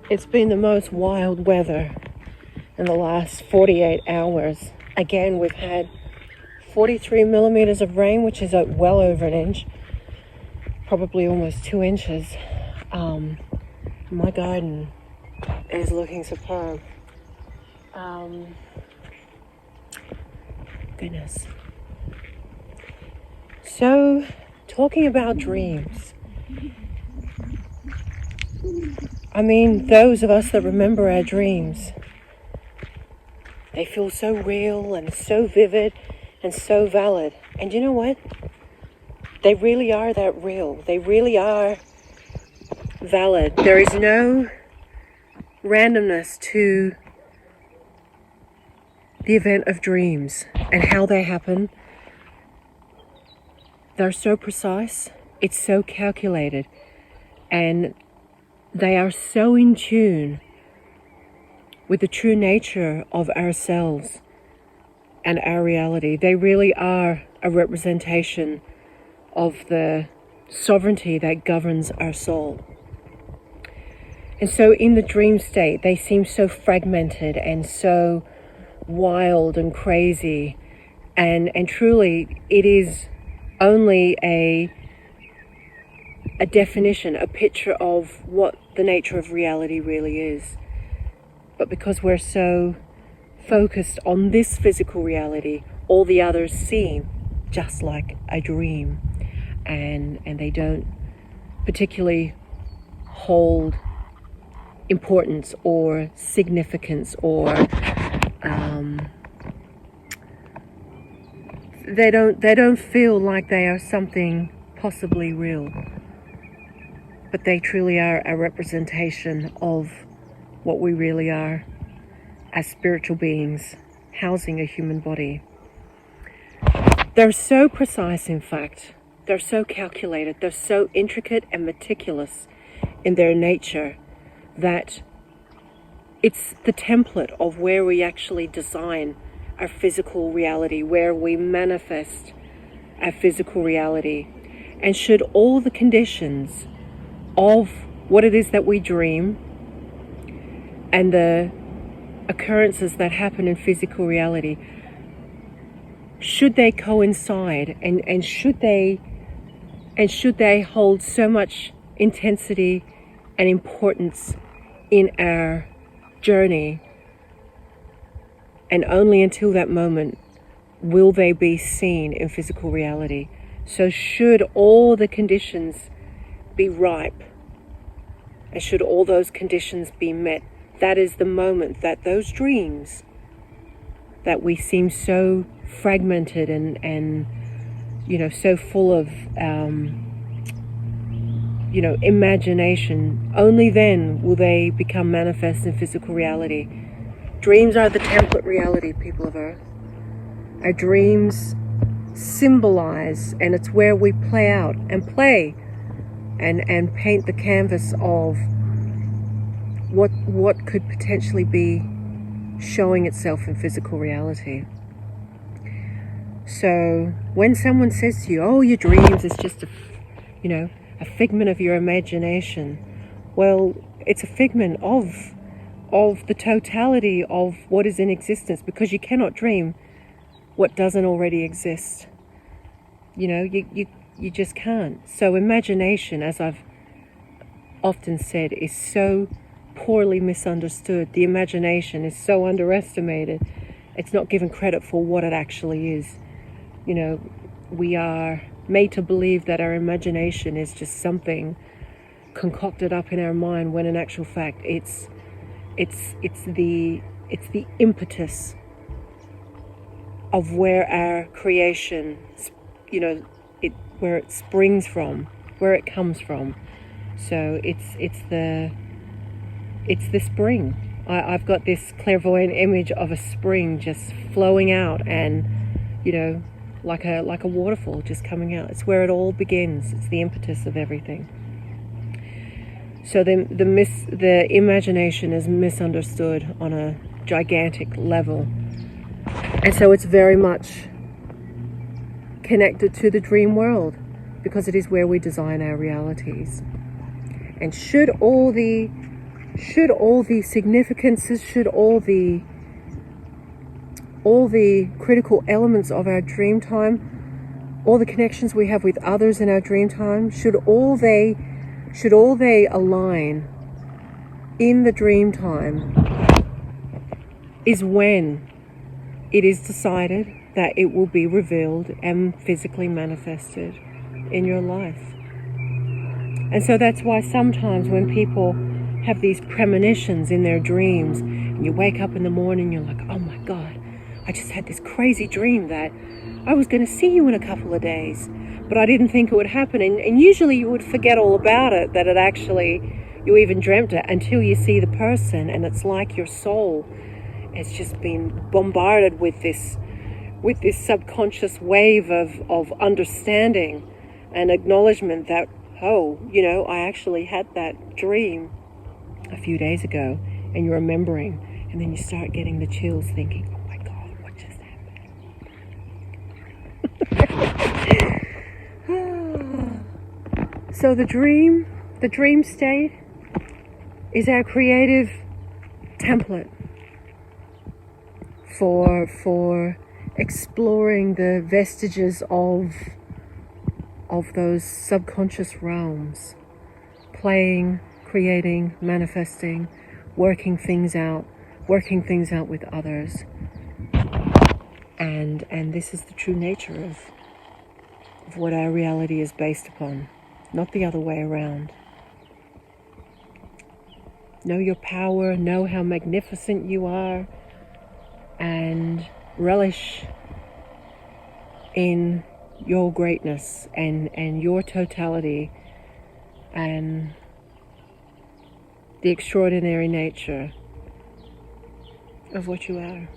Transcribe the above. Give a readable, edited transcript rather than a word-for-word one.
It's been the most wild weather in the last 48 hours. Again, we've had 43 millimeters of rain, which is well over an inch, probably almost 2 inches. My garden is looking superb. Goodness. So, talking about dreams. I mean, those of us that remember our dreams, they feel so real and so vivid and so valid. And you know what? They really are that real. They really are valid. There is no randomness to the event of dreams and how they happen. They're so precise. It's so calculated. And they are so in tune with the true nature of ourselves and our reality. They really are a representation of the sovereignty that governs our soul. And so in the dream state, they seem so fragmented and so wild and crazy. And truly, it is only a definition, a picture of what the nature of reality really is. But because we're so focused on this physical reality, all the others seem just like a dream, and they don't particularly hold importance or significance, or they don't feel like they are something possibly real. But they truly are a representation of what we really are as spiritual beings housing a human body. They're so precise, in fact. They're so calculated. They're so intricate and meticulous in their nature that it's the template of where we actually design our physical reality, where we manifest our physical reality. And should all the conditions of what it is that we dream and the occurrences that happen in physical reality, should they coincide and should they hold so much intensity and importance in our journey, and only until that moment will they be seen in physical reality. So should all the conditions be ripe, and should all those conditions be met, that is the moment that those dreams that we seem so fragmented and so full of imagination, only then will they become manifest in physical reality. Dreams are the template reality, people of Earth. Our dreams symbolize, and it's where we play out and play and paint the canvas of what could potentially be showing itself in physical reality. So when someone says to you, "Oh, your dreams is just a figment of your imagination," well, it's a figment of the totality of what is in existence, because you cannot dream what doesn't already exist. You just can't. So imagination, as I've often said, is so poorly misunderstood. The imagination is so underestimated. It's not given credit for what it actually is. We are made to believe that our imagination is just something concocted up in our mind, when in actual fact it's the impetus of where our creation, where it springs from, where it comes from. So it's the spring. I've got this clairvoyant image of a spring just flowing out, and like a waterfall just coming out. It's where it all begins. It's the impetus of everything. So the imagination is misunderstood on a gigantic level, and so it's very much connected to the dream world, because it is where we design our realities. And should all the should all the significances, should all the critical elements of our dream time, all the connections we have with others in our dream time, should all they align in the dream time, is when it is decided that it will be revealed and physically manifested in your life. And so that's why sometimes when people have these premonitions in their dreams, and you wake up in the morning, you're like, oh my God, I just had this crazy dream that I was going to see you in a couple of days, but I didn't think it would happen. And usually you would forget all about it, that it actually, you even dreamt it, until you see the person, and it's like your soul has just been bombarded with this subconscious wave of understanding and acknowledgement that, oh, I actually had that dream a few days ago, and you're remembering, and then you start getting the chills thinking, oh my God, what just happened? So the dream state is our creative template for exploring the vestiges of those subconscious realms, playing, creating, manifesting, working things out with others. And this is the true nature of what our reality is based upon, not the other way around. Know your power, know how magnificent you are, and relish in your greatness and your totality and the extraordinary nature of what you are.